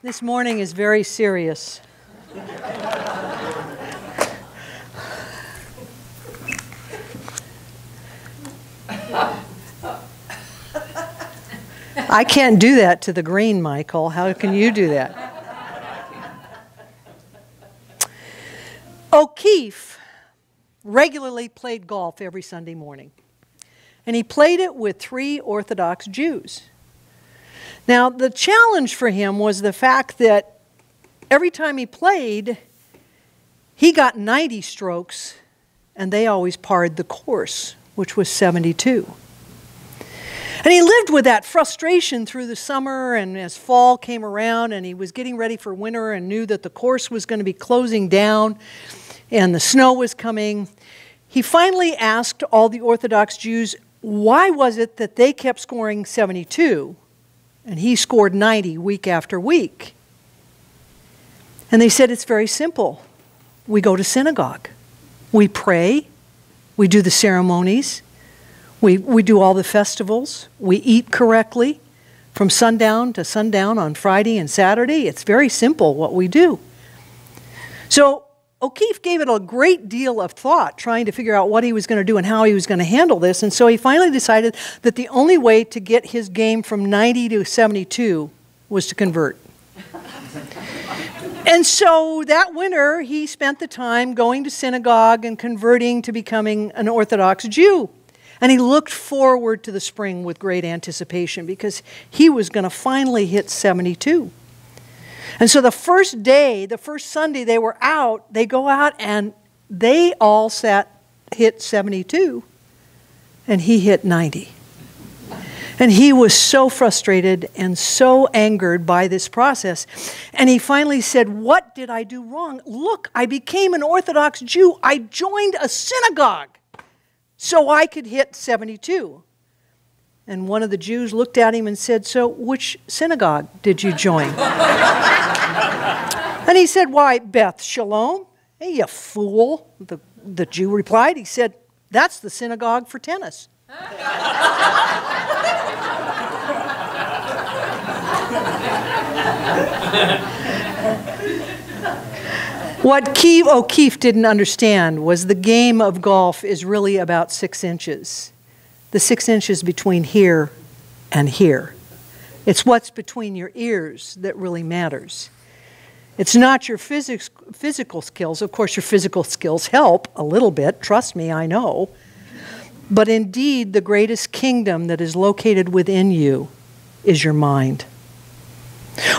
This morning is very serious. I can't do that to the green, Michael. How can you do that? O'Keefe regularly played golf every Sunday morning. And he played it with 3 Orthodox Jews. Now, the challenge for him was the fact that every time he played, he got 90 strokes, and they always parred the course, which was 72. And he lived with that frustration through the summer, and as fall came around and he was getting ready for winter and knew that the course was going to be closing down and the snow was coming, he finally asked all the Orthodox Jews, why was it that they kept scoring 72 and he scored 90 week after week? And they said, it's very simple. We go to synagogue. We pray. We do the ceremonies. We do all the festivals. We eat correctly from sundown to sundown on Friday and Saturday. It's very simple what we do. So O'Keefe gave it a great deal of thought trying to figure out what he was going to do and how he was going to handle this. And so he finally decided that the only way to get his game from 90 to 72 was to convert. And so that winter, he spent the time going to synagogue and converting to becoming an Orthodox Jew. And he looked forward to the spring with great anticipation because he was going to finally hit 72. And so the first day, the first Sunday they were out, they go out and they all hit 72, and he hit 90. And he was so frustrated and so angered by this process. And he finally said, what did I do wrong? Look, I became an Orthodox Jew. I joined a synagogue so I could hit 72. And one of the Jews looked at him and said, so which synagogue did you join? And he said, why, Beth Shalom? Hey, you fool, the Jew replied. He said, that's the synagogue for tennis. What O'Keefe didn't understand was the game of golf is really about 6 inches. The 6 inches between here and here. It's what's between your ears that really matters. It's not your physical skills. Of course, your physical skills help a little bit. Trust me, I know. But indeed, the greatest kingdom that is located within you is your mind.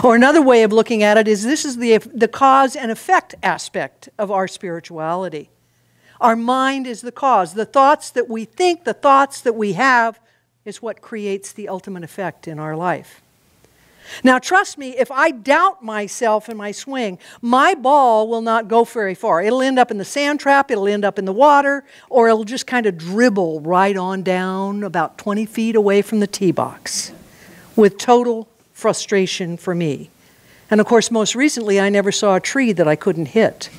Or another way of looking at it is this is the cause and effect aspect of our spirituality. Our mind is the cause. The thoughts that we think, the thoughts that we have, is what creates the ultimate effect in our life. Now, trust me, if I doubt myself in my swing, my ball will not go very far. It'll end up in the sand trap, it'll end up in the water, or it'll just kind of dribble right on down about 20 feet away from the tee box with total frustration for me. And of course, most recently, I never saw a tree that I couldn't hit.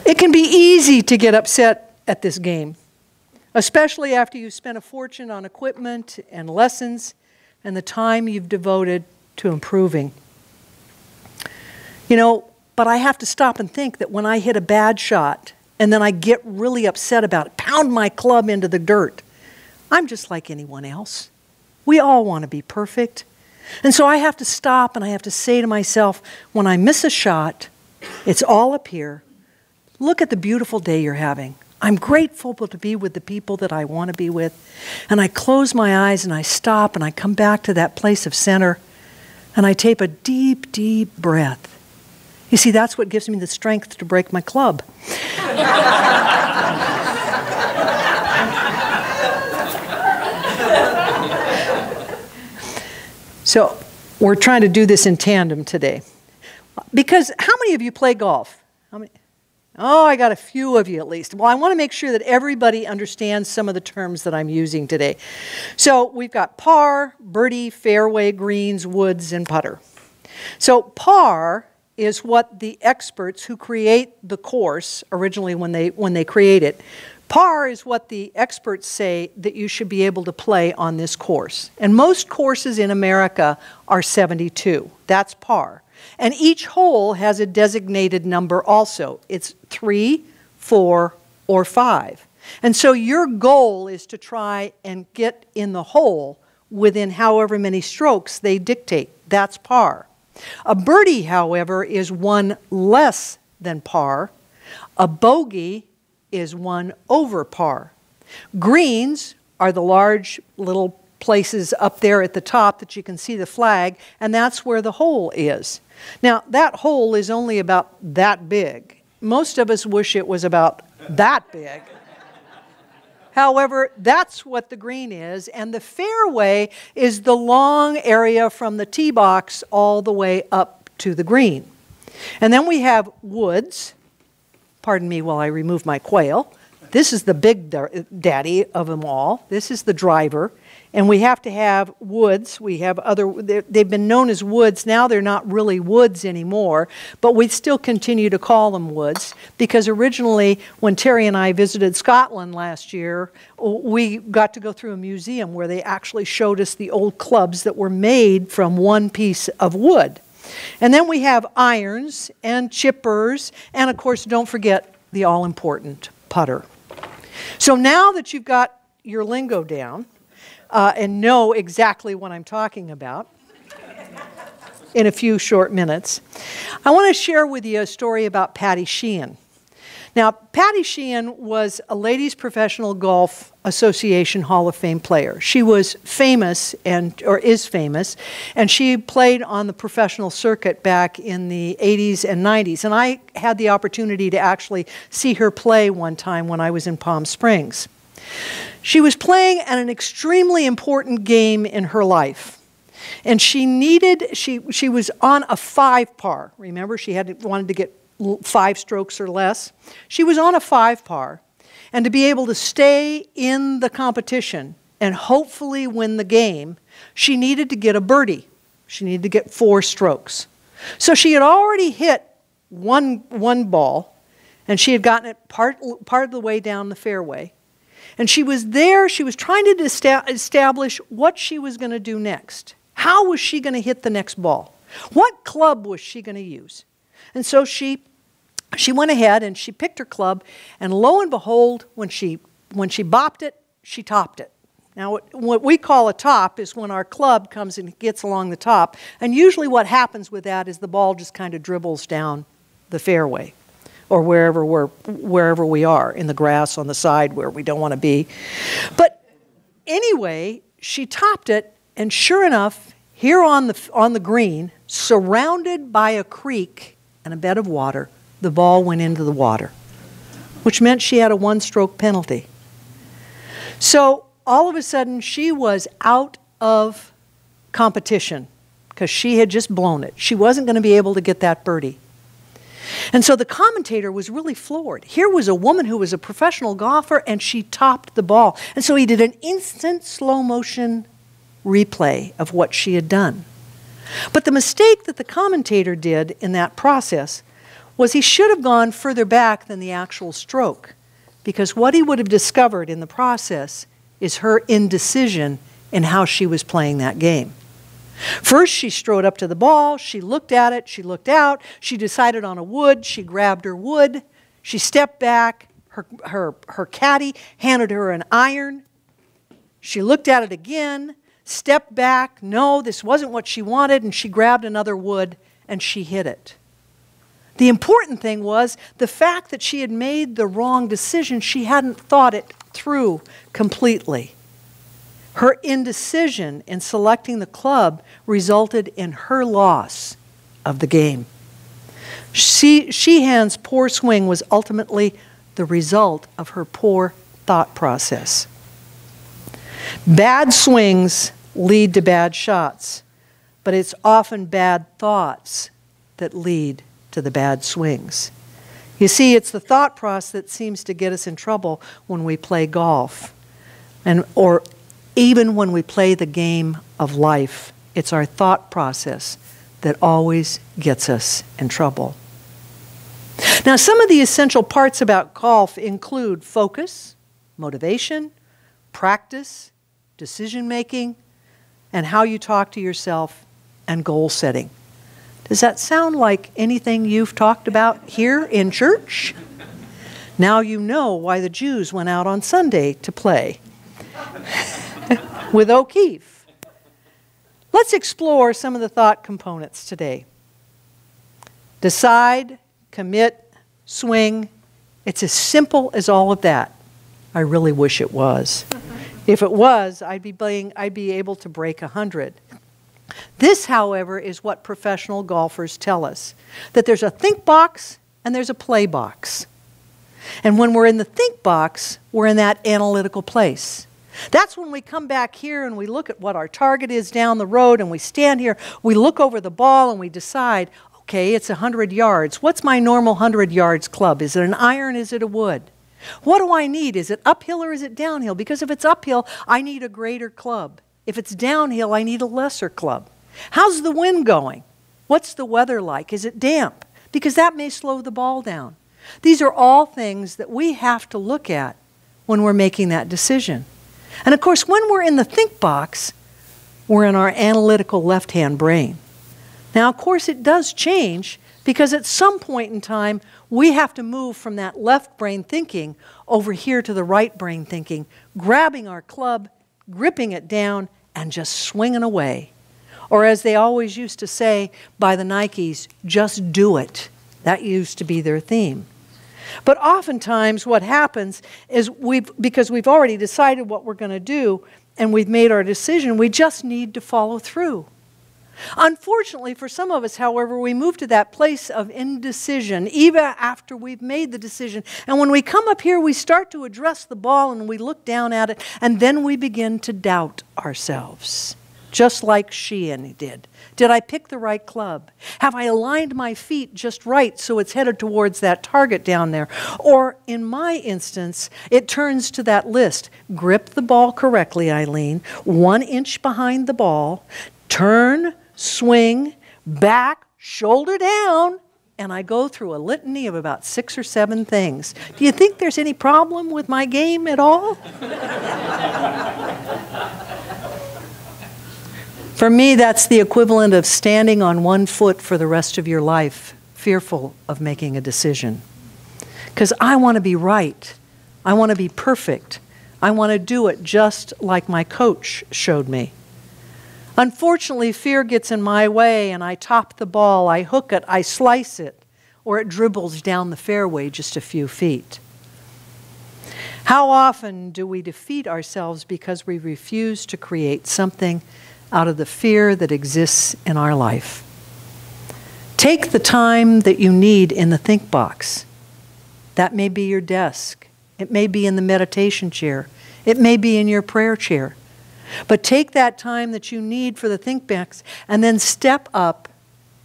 It can be easy to get upset at this game, especially after you've spent a fortune on equipment and lessons and the time you've devoted to improving. You know, but I have to stop and think that when I hit a bad shot and then I get really upset about it, pound my club into the dirt, I'm just like anyone else. We all want to be perfect. And so I have to stop and I have to say to myself, when I miss a shot, it's all up here. Look at the beautiful day you're having. I'm grateful to be with the people that I want to be with. And I close my eyes and I stop and I come back to that place of center and I take a deep, deep breath. You see, that's what gives me the strength to break my club. So we're trying to do this in tandem today. Because how many of you play golf? How many? Oh, I got a few of you at least. Well, I want to make sure that everybody understands some of the terms that I'm using today. So we've got par, birdie, fairway, greens, woods, and putter. So par is what the experts who create the course originally when they create it Par is what the experts say that you should be able to play on this course. And most courses in America are 72. That's par. And each hole has a designated number also. It's 3, 4, or 5. And so your goal is to try and get in the hole within however many strokes they dictate. That's par. A birdie, however, is one less than par. A bogey is one over par. Greens are the large little places up there at the top that you can see the flag, and that's where the hole is. Now, that hole is only about that big. Most of us wish it was about that big. However, that's what the green is, and the fairway is the long area from the tee box all the way up to the green. And then we have woods. Pardon me while I remove my quail. This is the big daddy of them all. This is the driver. And we have to have woods. We have other, they've been known as woods. Now they're not really woods anymore, but we still continue to call them woods because originally when Terry and I visited Scotland last year, we got to go through a museum where they actually showed us the old clubs that were made from one piece of wood. And then we have irons and chippers, and of course, don't forget the all-important putter. So now that you've got your lingo down and know exactly what I'm talking about in a few short minutes, I want to share with you a story about Patti Sheehan. Now, Patti Sheehan was a Ladies Professional Golf Association Hall of Fame player. She was famous, or is famous, and she played on the professional circuit back in the 80s and 90s. And I had the opportunity to actually see her play one time when I was in Palm Springs. She was playing at an extremely important game in her life. And she was on a 5 par. Remember, she wanted to get 5 strokes or less. She was on a 5 par, and to be able to stay in the competition and hopefully win the game, she needed to get a birdie. She needed to get 4 strokes. So she had already hit one ball, and she had gotten it part of the way down the fairway. And she was there, she was trying to establish what she was going to do next. How was she going to hit the next ball? What club was she going to use? And so she went ahead and she picked her club, and lo and behold, when she bopped it, she topped it. Now, what we call a top is when our club comes and gets along the top, and usually what happens with that is the ball just kind of dribbles down the fairway, or wherever we are, in the grass on the side where we don't want to be. But anyway, she topped it, and sure enough, here on the green, surrounded by a creek and a bed of water, the ball went into the water, which meant she had a 1-stroke penalty. So all of a sudden, she was out of competition because she had just blown it. She wasn't going to be able to get that birdie. And so the commentator was really floored. Here was a woman who was a professional golfer, and she topped the ball. And so he did an instant slow-motion replay of what she had done. But the mistake that the commentator did in that process was he should have gone further back than the actual stroke, because what he would have discovered in the process is her indecision in how she was playing that game. First, she strode up to the ball, she looked at it, she looked out, she decided on a wood, she grabbed her wood, she stepped back, her caddy handed her an iron, she looked at it again, stepped back, no, this wasn't what she wanted, and she grabbed another wood and she hit it. The important thing was the fact that she had made the wrong decision. She hadn't thought it through completely. Her indecision in selecting the club resulted in her loss of the game. Sheehan's poor swing was ultimately the result of her poor thought process. Bad swings lead to bad shots, but it's often bad thoughts that lead to the bad swings. You see, it's the thought process that seems to get us in trouble when we play golf, or even when we play the game of life. It's our thought process that always gets us in trouble. Now, some of the essential parts about golf include focus, motivation, practice, decision-making, and how you talk to yourself, and goal setting. Does that sound like anything you've talked about here in church? Now you know why the Jews went out on Sunday to play with O'Keefe. Let's explore some of the thought components today. Decide, commit, swing. It's as simple as all of that. I really wish it was. If it was, I'd be able to break 100. This, however, is what professional golfers tell us, that there's a think box and there's a play box. And when we're in the think box, we're in that analytical place. That's when we come back here and we look at what our target is down the road, and we stand here, we look over the ball and we decide, okay, it's 100 yards. What's my normal 100 yards club? Is it an iron? Is it a wood? What do I need? Is it uphill or is it downhill? Because if it's uphill, I need a greater club. If it's downhill, I need a lesser club. How's the wind going? What's the weather like? Is it damp? Because that may slow the ball down. These are all things that we have to look at when we're making that decision. And of course, when we're in the think box, we're in our analytical left-hand brain. Now, of course, it does change because at some point in time, we have to move from that left brain thinking over here to the right brain thinking, grabbing our club, gripping it down, and just swinging away. Or as they always used to say by the Nikes, just do it. That used to be their theme. But oftentimes what happens is because we've already decided what we're going to do and we've made our decision, we just need to follow through. Unfortunately, for some of us, however, we move to that place of indecision even after we've made the decision. And when we come up here, we start to address the ball and we look down at it, and then we begin to doubt ourselves, just like Sheehan did. Did I pick the right club? Have I aligned my feet just right so it's headed towards that target down there? Or in my instance, it turns to that list. Grip the ball correctly, Eileen, 1 inch behind the ball, turn, swing, back, shoulder down, and I go through a litany of about 6 or 7 things. Do you think there's any problem with my game at all? For me, that's the equivalent of standing on 1 foot for the rest of your life, fearful of making a decision. Because I want to be right. I want to be perfect. I want to do it just like my coach showed me. Unfortunately, fear gets in my way and I top the ball, I hook it, I slice it, or it dribbles down the fairway just a few feet. How often do we defeat ourselves because we refuse to create something out of the fear that exists in our life? Take the time that you need in the think box. That may be your desk. It may be in the meditation chair. It may be in your prayer chair. But take that time that you need for the think box and then step up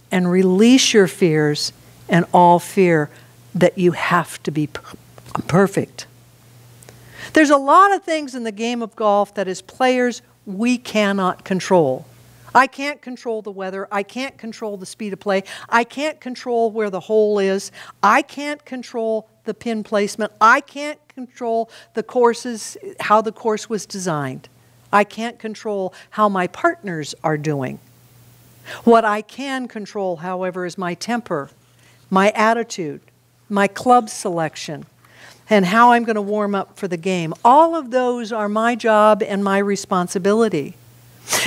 and release your fears and all fear that you have to be perfect. There's a lot of things in the game of golf that as players we cannot control. I can't control the weather. I can't control the speed of play. I can't control where the hole is. I can't control the pin placement. I can't control the courses, how the course was designed. I can't control how my partners are doing. What I can control, however, is my temper, my attitude, my club selection, and how I'm going to warm up for the game. All of those are my job and my responsibility.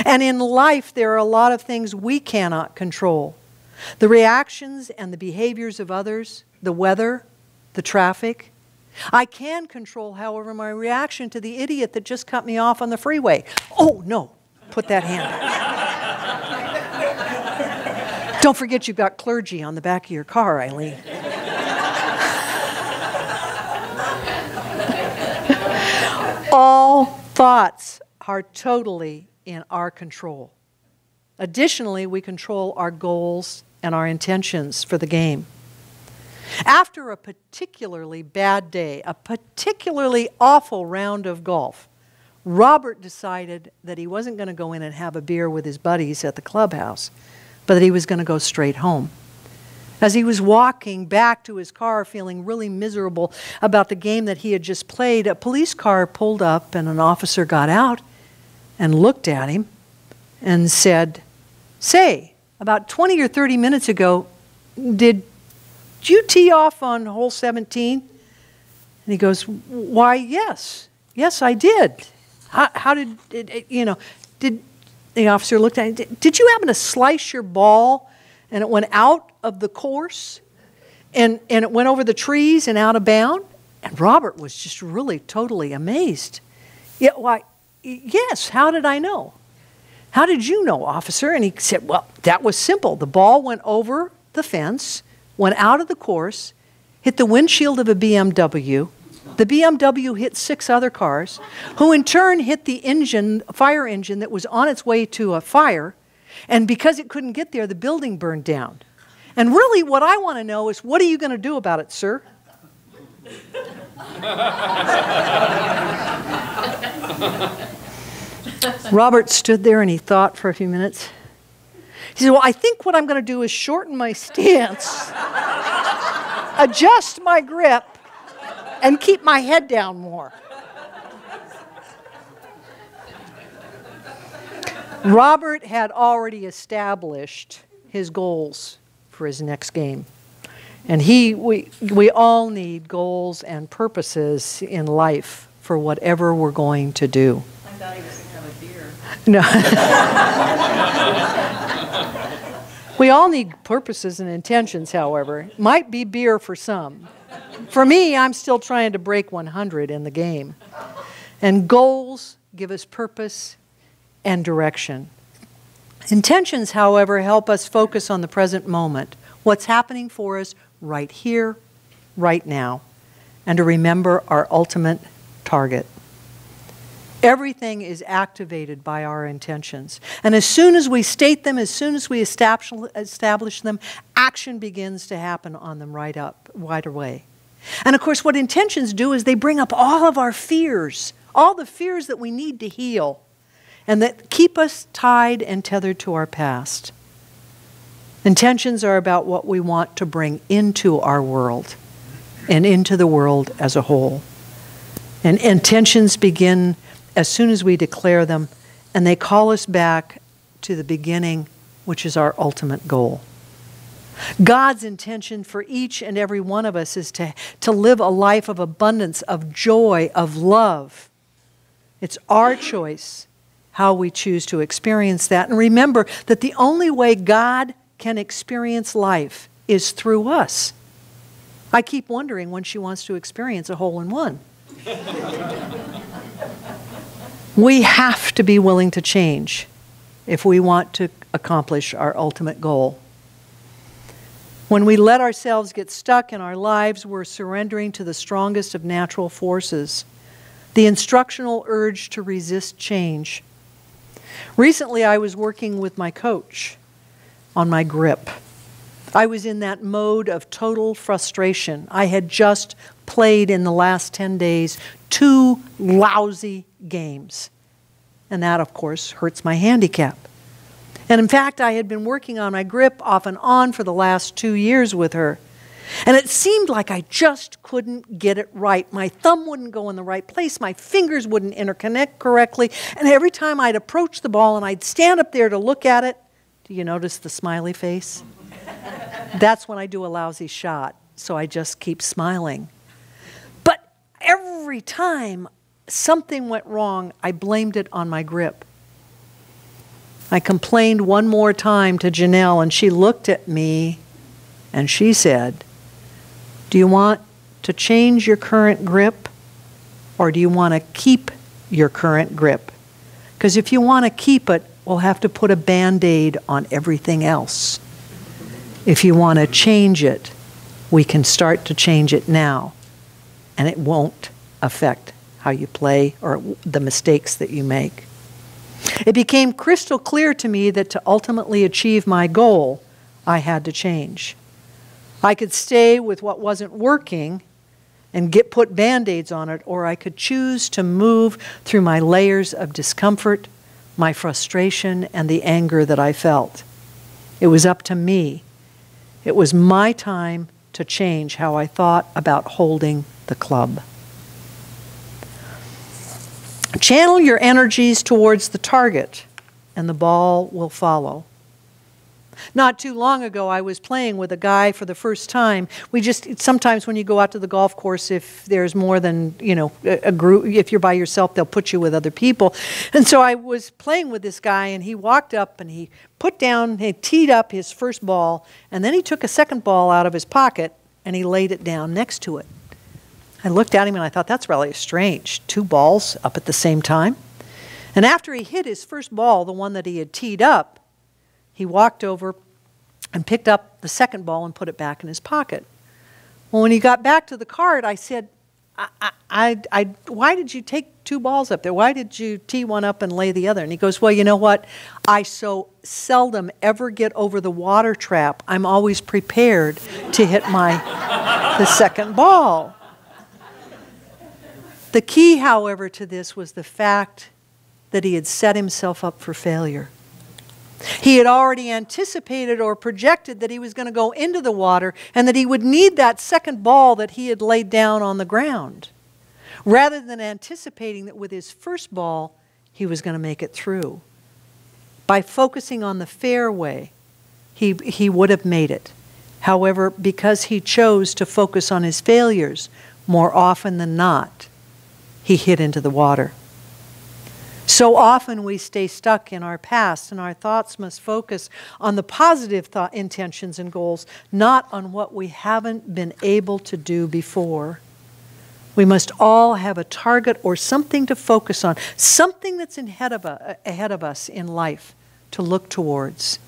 And in life, there are a lot of things we cannot control. The reactions and the behaviors of others, the weather, the traffic. I can control, however, my reaction to the idiot that just cut me off on the freeway. Oh, no, put that hand down. Don't forget you've got clergy on the back of your car, Eileen. All thoughts are totally in our control. Additionally, we control our goals and our intentions for the game. After a particularly bad day, a particularly awful round of golf, Robert decided that he wasn't going to go in and have a beer with his buddies at the clubhouse, but that he was going to go straight home. As he was walking back to his car feeling really miserable about the game that he had just played, a police car pulled up and an officer got out and looked at him and said, "Say, about 20 or 30 minutes ago, did you tee off on hole 17? And he goes, "Why, yes. Yes, I did. How did it, did the officer looked at him, did you happen to slice your ball and it went out of the course and it went over the trees and out of bound?" And Robert was just really totally amazed. "Yeah, why, yes, how did I know?" "How did you know, officer?" And he said, "Well, that was simple. The ball went over the fence, went out of the course, hit the windshield of a BMW. The BMW hit 6 other cars, who in turn hit the fire engine that was on its way to a fire. And because it couldn't get there, the building burned down. And really what I want to know is, what are you going to do about it, sir?" Robert stood there and he thought for a few minutes. He said, "Well, I think what I'm going to do is shorten my stance, adjust my grip, and keep my head down more." Robert had already established his goals for his next game. And we all need goals and purposes in life for whatever we're going to do. I thought he was going to have a beer. No. We all need purposes and intentions, however. Might be beer for some. For me, I'm still trying to break 100 in the game. And goals give us purpose and direction. Intentions, however, help us focus on the present moment, what's happening for us right here, right now, and to remember our ultimate target. Everything is activated by our intentions. And as soon as we state them, as soon as we establish them, action begins to happen on them right away. And of course, what intentions do is they bring up all of our fears, all the fears that we need to heal, and that keep us tied and tethered to our past. Intentions are about what we want to bring into our world and into the world as a whole. And intentions begin as soon as we declare them, and they call us back to the beginning, which is our ultimate goal. God's intention for each and every one of us is to live a life of abundance, of joy, of love. It's our choice how we choose to experience that. And remember that the only way God can experience life is through us. I keep wondering when she wants to experience a hole-in-one. We have to be willing to change if we want to accomplish our ultimate goal. When we let ourselves get stuck in our lives, we're surrendering to the strongest of natural forces, the instructional urge to resist change. Recently, I was working with my coach on my grip. I was in that mode of total frustration. I had just played in the last 10 days 2 lousy games. And that, of course, hurts my handicap. And in fact, I had been working on my grip off and on for the last 2 years with her. And it seemed like I just couldn't get it right. My thumb wouldn't go in the right place. My fingers wouldn't interconnect correctly. And every time I'd approach the ball and I'd stand up there to look at it, do you notice the smiley face? That's when I do a lousy shot. So I just keep smiling. But every time something went wrong, I blamed it on my grip. I complained one more time to Janelle, and she looked at me and she said, "Do you want to change your current grip, or do you want to keep your current grip? Because if you want to keep it, we'll have to put a Band-Aid on everything else. If you want to change it, we can start to change it now, and it won't affect how you play or the mistakes that you make." It became crystal clear to me that to ultimately achieve my goal, I had to change. I could stay with what wasn't working and put Band-Aids on it, or I could choose to move through my layers of discomfort, my frustration, and the anger that I felt. It was up to me. It was my time to change how I thought about holding the club. Channel your energies towards the target, and the ball will follow. Not too long ago, I was playing with a guy for the first time. Sometimes when you go out to the golf course, if there's more than, a group, if you're by yourself, they'll put you with other people. And so I was playing with this guy, and he walked up and he teed up his first ball, and then he took a second ball out of his pocket and he laid it down next to it. I looked at him and I thought, that's really strange. 2 balls up at the same time. And after he hit his first ball, the one that he had teed up, he walked over and picked up the second ball and put it back in his pocket. Well, when he got back to the cart, I said, why did you take 2 balls up there? Why did you tee one up and lay the other? And he goes, well, you know what? I so seldom ever get over the water trap. I'm always prepared to hit the second ball. The key, however, to this was the fact that he had set himself up for failure. He had already anticipated or projected that he was going to go into the water and that he would need that second ball that he had laid down on the ground, rather than anticipating that with his first ball, he was going to make it through. By focusing on the fairway, he would have made it. However, because he chose to focus on his failures more often than not, he hit into the water. So often we stay stuck in our past, and our thoughts must focus on the positive intentions and goals, not on what we haven't been able to do before. We must all have a target or something to focus on, something that's ahead of us in life to look towards.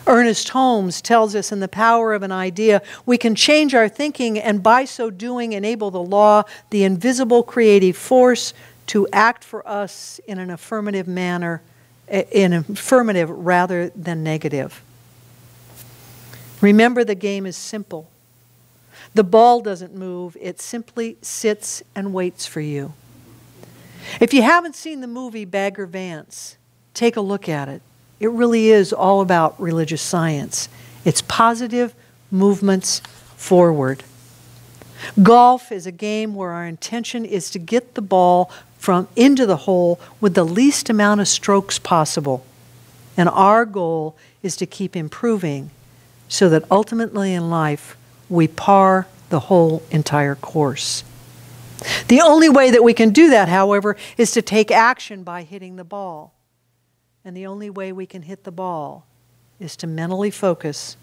Ernest Holmes tells us in The Power of an Idea, we can change our thinking and by so doing enable the law, the invisible creative force, to act for us in an affirmative manner, affirmative rather than negative. Remember, the game is simple. The ball doesn't move, it simply sits and waits for you. If you haven't seen the movie Bagger Vance, take a look at it. It really is all about religious science. It's positive movements forward. Golf is a game where our intention is to get the ball into the hole with the least amount of strokes possible. And our goal is to keep improving so that ultimately in life we par the whole entire course. The only way that we can do that, however, is to take action by hitting the ball. And the only way we can hit the ball is to mentally focus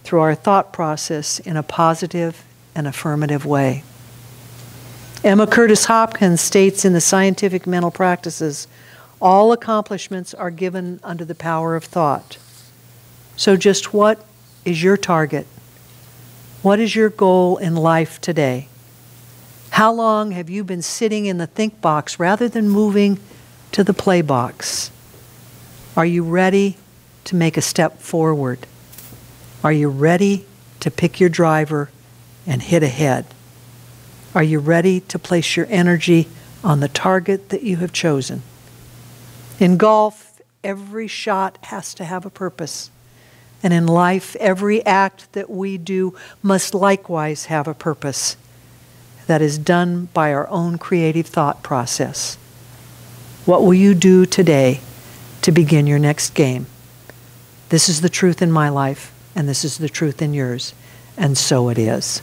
through our thought process in a positive and affirmative way. Emma Curtis Hopkins states in the Scientific Mental Practices, all accomplishments are given under the power of thought. So just what is your target? What is your goal in life today? How long have you been sitting in the think box rather than moving to the play box? Are you ready to make a step forward? Are you ready to pick your driver and hit ahead? Are you ready to place your energy on the target that you have chosen? In golf, every shot has to have a purpose. And in life, every act that we do must likewise have a purpose that is done by our own creative thought process. What will you do today to begin your next game? This is the truth in my life, and this is the truth in yours, and so it is.